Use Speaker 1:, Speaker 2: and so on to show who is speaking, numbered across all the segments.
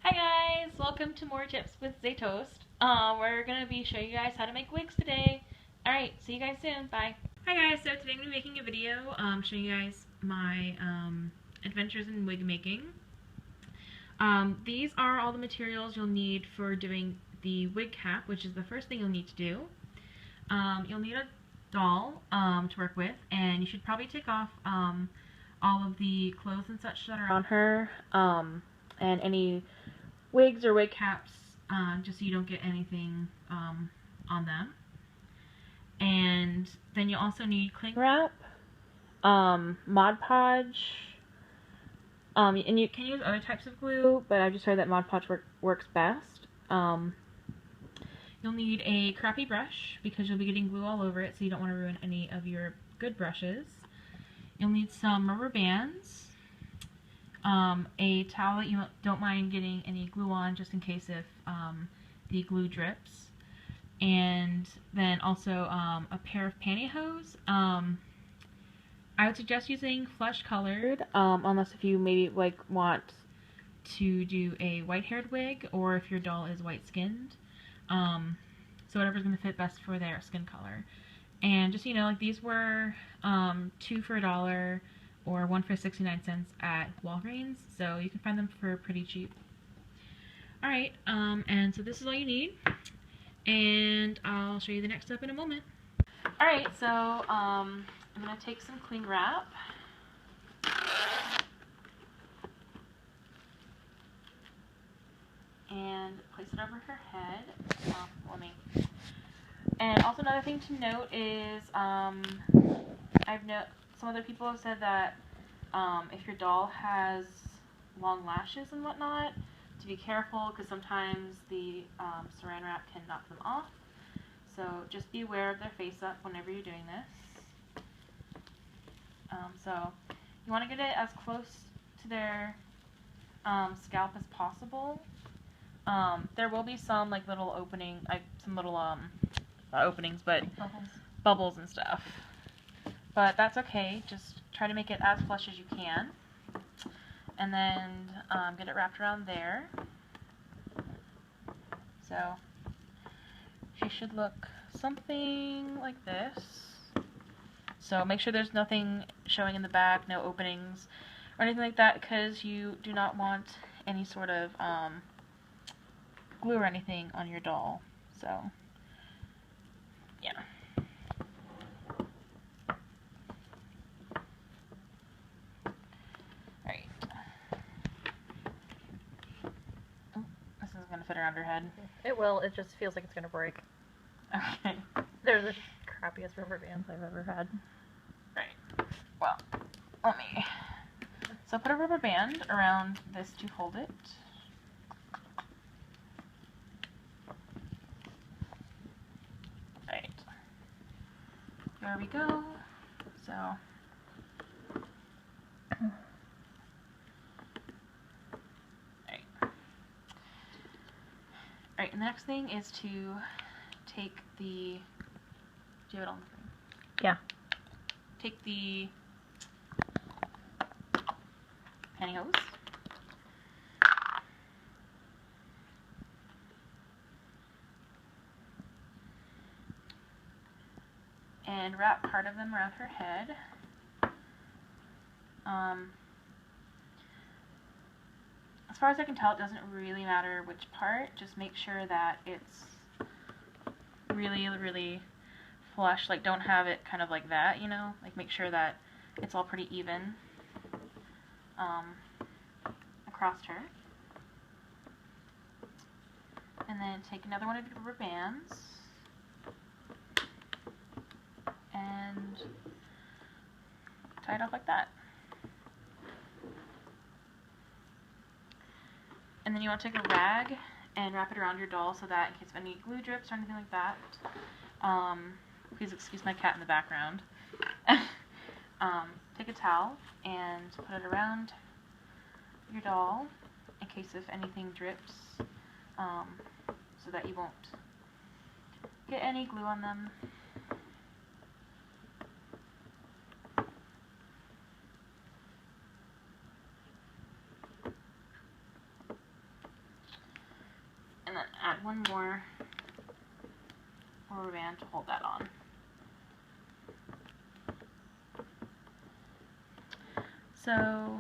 Speaker 1: Hi guys, welcome to more tips with Zaytoast. We're gonna be showing you guys how to make wigs today. Alright, see you guys soon, bye. Hi guys, so today I'm gonna be making a video showing you guys my adventures in wig making. These are all the materials you'll need for doing the wig cap, which is the first thing you'll need to do. You'll need a doll to work with, and you should probably take off all of the clothes and such that are on her, and any wigs or wig caps, just so you don't get anything on them. And then you also need cling wrap, Mod Podge, and you can use other types of glue, but I've just heard that Mod Podge works best. You'll need a crappy brush because you'll be getting glue all over it, so you don't want to ruin any of your good brushes. You'll need some rubber bands, a towel that you don't mind getting any glue on, just in case if the glue drips, and then also a pair of pantyhose. I would suggest using flesh colored, unless if you maybe want to do a white-haired wig, or if your doll is white-skinned. So whatever's going to fit best for their skin color. And just so you know, these were 2 for $1 or 1 for 69 cents at Walgreens, so you can find them for pretty cheap. Alright, and so this is all you need, and I'll show you the next step in a moment. Alright, so I'm going to take some cling wrap, and place it over her head. And also another thing to note is, some other people have said that if your doll has long lashes and whatnot, to be careful, because sometimes the saran wrap can knock them off. So just be aware of their face up whenever you're doing this. So you want to get it as close to their scalp as possible. There will be some little openings, not openings, but bubbles and stuff. But that's okay. Just try to make it as flush as you can. And then get it wrapped around there. So she should look something like this. So make sure there's nothing showing in the back, no openings or anything like that, because you do not want any sort of glue or anything on your doll. So yeah. Alright. Oh, this is going to fit around her head.
Speaker 2: It will, it just feels like it's going to break.
Speaker 1: Okay.
Speaker 2: They're the crappiest rubber bands I've ever had.
Speaker 1: Right. Well, let me... So put a rubber band around this to hold it. Right. There we go. So... Alright, and the next thing is to take the... Do you have it on the thing?
Speaker 2: Yeah.
Speaker 1: Take the pantyhose. And wrap part of them around her head. As far as I can tell, it doesn't really matter which part. Just make sure that it's really, really flush. Don't have it kind of like that, you know? Make sure that it's all pretty even across her. And then take another one of your rubber bands and tie it off like that. And then you want to take a rag and wrap it around your doll so that in case of any glue drips or anything like that, please excuse my cat in the background, take a towel and put it around your doll in case if anything drips, so that you won't get any glue on them. then add one more rubber band to hold that on. So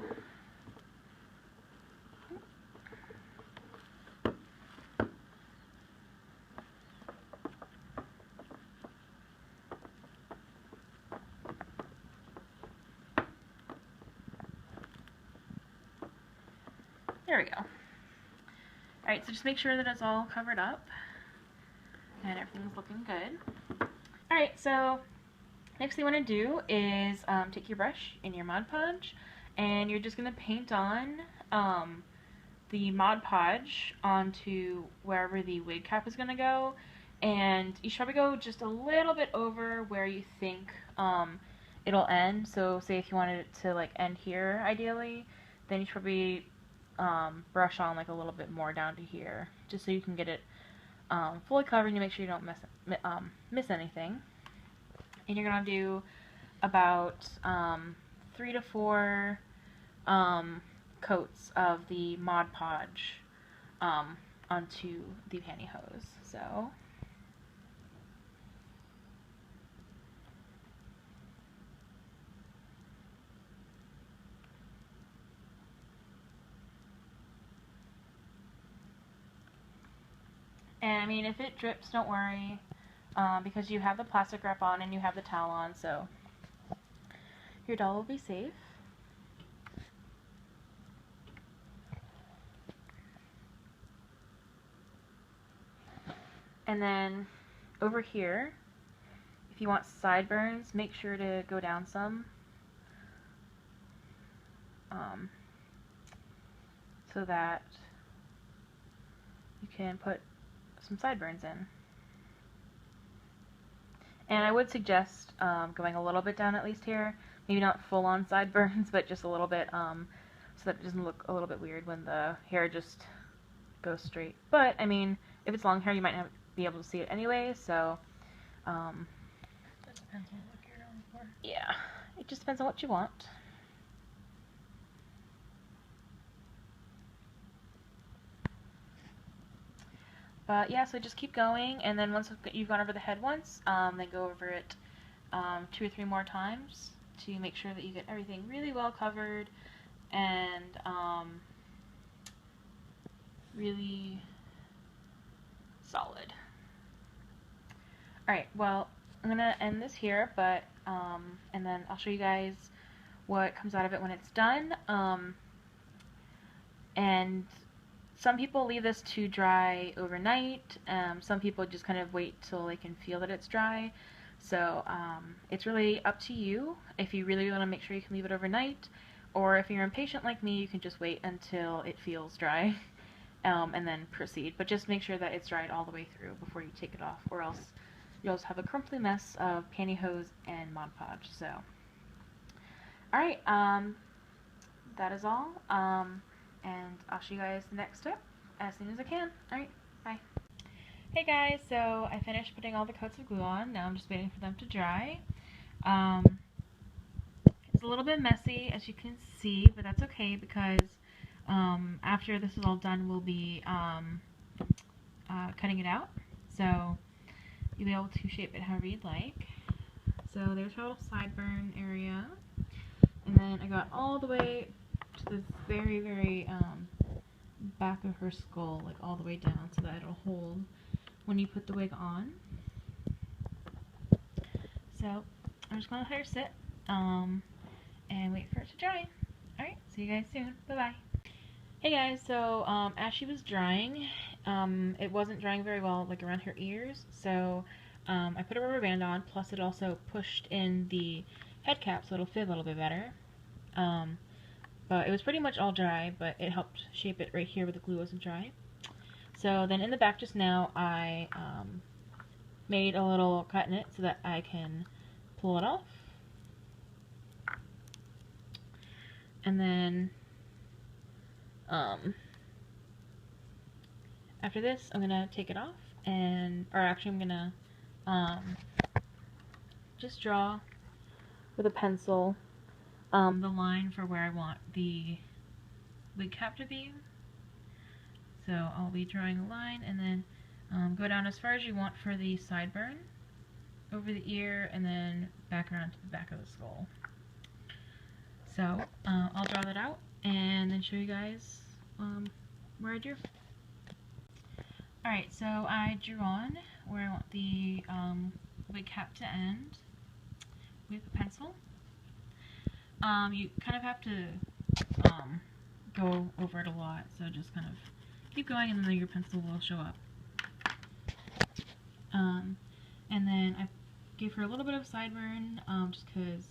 Speaker 1: there we go. Alright, so just make sure that it's all covered up and everything's looking good. Alright, so next thing you want to do is take your brush and your Mod Podge, and you're just going to paint on the Mod Podge onto wherever the wig cap is going to go, and you should probably go just a little bit over where you think it'll end. So say if you wanted it to like end here ideally, then you should probably brush on like a little bit more down to here, just so you can get it fully covered and you make sure you don't miss anything. And you're gonna do about 3 to 4 coats of the Mod Podge onto the pantyhose. So and I mean, if it drips, don't worry, because you have the plastic wrap on and you have the towel on, so your doll will be safe. And then over here, if you want sideburns, make sure to go down some, so that you can put some sideburns in. And I would suggest going a little bit down at least here, maybe not full on sideburns, but just a little bit, so that it doesn't look a little bit weird when the hair just goes straight. But I mean, if it's long hair, you might not be able to see it anyway, so
Speaker 2: That depends on what you're going for.
Speaker 1: yeah, it just depends on what you want. But yeah, so just keep going, and then once you've gone over the head once, then go over it 2 or 3 more times to make sure that you get everything really well covered and really solid. Alright, well, I'm gonna end this here, but and then I'll show you guys what comes out of it when it's done. And some people leave this to dry overnight. Some people just kind of wait till they can feel that it's dry. So it's really up to you if you really want to make sure you can leave it overnight, or if you're impatient like me, you can just wait until it feels dry and then proceed. But just make sure that it's dried all the way through before you take it off, or else you'll just have a crumply mess of pantyhose and Mod Podge. So, alright, that is all. And I'll show you guys the next step as soon as I can. Alright, bye. Hey guys, so I finished putting all the coats of glue on. Now I'm just waiting for them to dry. It's a little bit messy, as you can see, but that's okay because after this is all done, we'll be cutting it out. So you'll be able to shape it however you'd like. So there's her little sideburn area. And then I got all the way to the very, very back of her skull, like all the way down, so that it'll hold when you put the wig on. So I'm just going to let her sit and wait for it to dry. Alright, see you guys soon. Bye-bye. Hey guys, so as she was drying, it wasn't drying very well, like around her ears, so I put a rubber band on, plus it also pushed in the head cap so it'll fit a little bit better. But it was pretty much all dry, but it helped shape it right here where the glue wasn't dry. So then in the back just now, I made a little cut in it so that I can pull it off. And then after this, I'm gonna take it off, and I'm gonna just draw with a pencil the line for where I want the wig cap to be. So I'll be drawing a line and then go down as far as you want for the sideburn, over the ear, and then back around to the back of the skull. So I'll draw that out and then show you guys where I drew. Alright, so I drew on where I want the wig cap to end with a pencil. You kind of have to go over it a lot, so just kind of keep going and then your pencil will show up. And then I gave her a little bit of sideburn, just because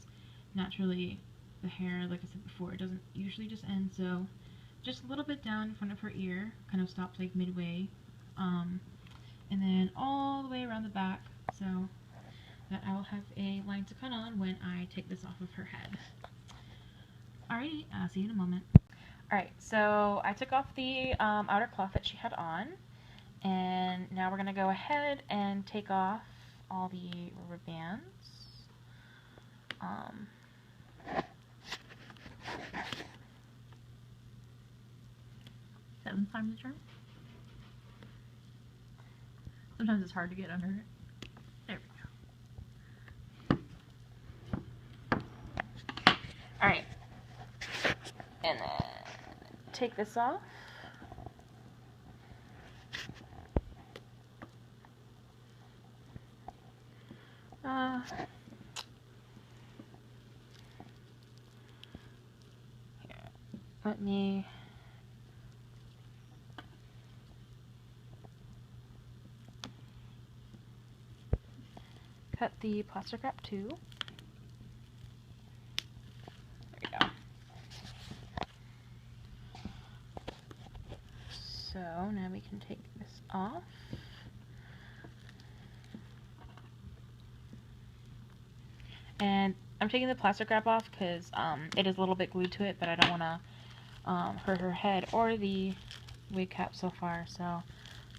Speaker 1: naturally the hair, like I said before, it doesn't usually just end, so just a little bit down in front of her ear, kind of stops like midway, and then all the way around the back, so that I will have a line to cut on when I take this off of her head. Alrighty, I'll see you in a moment. Alright, so I took off the outer cloth that she had on, and now we're going to go ahead and take off all the rubber bands.
Speaker 2: 7 times the charm. Sometimes it's hard to get under it. There we go.
Speaker 1: Alright, and then take this off. Here, let me cut the plastic wrap too. There we go. So now we can take this off. And I'm taking the plastic wrap off because it is a little bit glued to it, but I don't want to hurt her head or the wig cap so far, so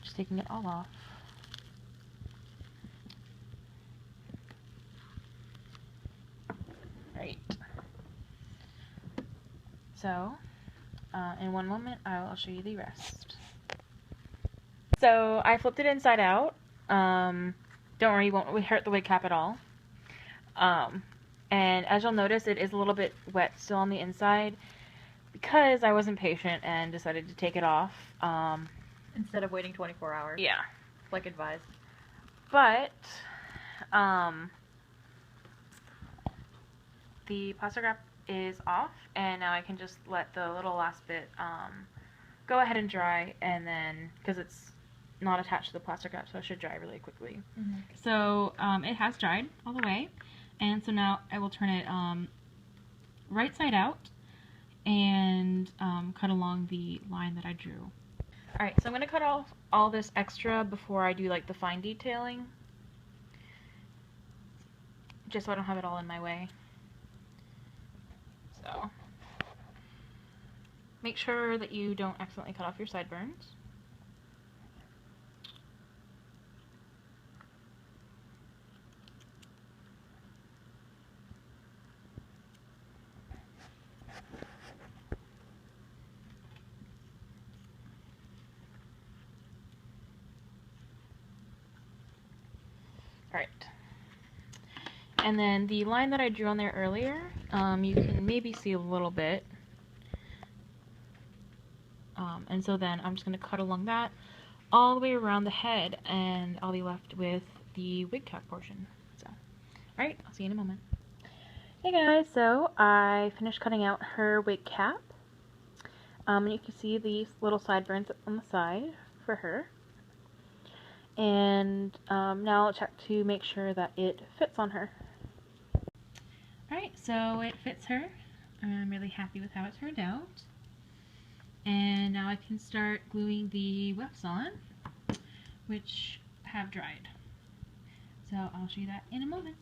Speaker 1: just taking it all off. Right. So, in one moment, I'll show you the rest. So, I flipped it inside out. Don't worry, you won't hurt the wig cap at all. And as you'll notice, it is a little bit wet still on the inside because I wasn't patient and decided to take it off.
Speaker 2: Instead of waiting 24 hours.
Speaker 1: Yeah.
Speaker 2: Like advised.
Speaker 1: But, the plastic wrap is off, and now I can just let the little last bit go ahead and dry, and then, because it's not attached to the plastic wrap, so it should dry really quickly.
Speaker 2: Mm-hmm.
Speaker 1: So, it has dried all the way, and so now I will turn it right side out and cut along the line that I drew. Alright, so I'm going to cut off all this extra before I do like the fine detailing, just so I don't have it all in my way. So, make sure that you don't accidentally cut off your sideburns. Alright. And then the line that I drew on there earlier, you can maybe see a little bit. And so then I'm just going to cut along that all the way around the head, and I'll be left with the wig cap portion. So, alright, I'll see you in a moment. Hey guys, so I finished cutting out her wig cap. And you can see these little sideburns on the side for her. And now I'll check to make sure that it fits on her. Alright, so it fits her. I'm really happy with how it turned out. And now I can start gluing the wefts on, which have dried. So I'll show you that in a moment.